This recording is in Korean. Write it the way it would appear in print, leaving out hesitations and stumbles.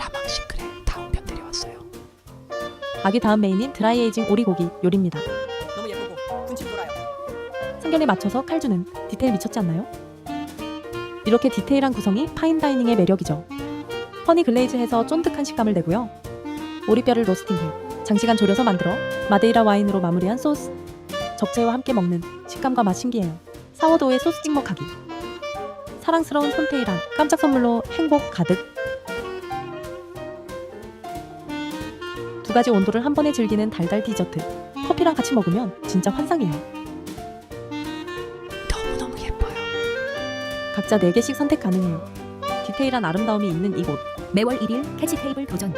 라망 싱크대 다운변 데려왔어요. 아기 다음 메인인 드라이에이징 오리고기 요리입니다. 너무 예쁘고 군침 돌아요. 생견에 맞춰서 칼주는 디테일 미쳤지 않나요? 이렇게 디테일한 구성이 파인다이닝의 매력이죠. 허니 글레이즈해서 쫀득한 식감을 내고요. 오리뼈를 로스팅해 장시간 졸여서 만들어 마데이라 와인으로 마무리한 소스. 적재와 함께 먹는 식감과 맛 신기해요. 사워도우에 소스 찍먹하기. 사랑스러운 손테이란 깜짝 선물로 행복 가득. 두 가지 온도를 한 번에 즐기는 달달 디저트. 커피랑 같이 먹으면 진짜 환상이에요. 너무너무 예뻐요. 각자 4개씩 선택 가능해요. 디테일한 아름다움이 있는 이곳. 매월 1일 캐치 테이블 도전.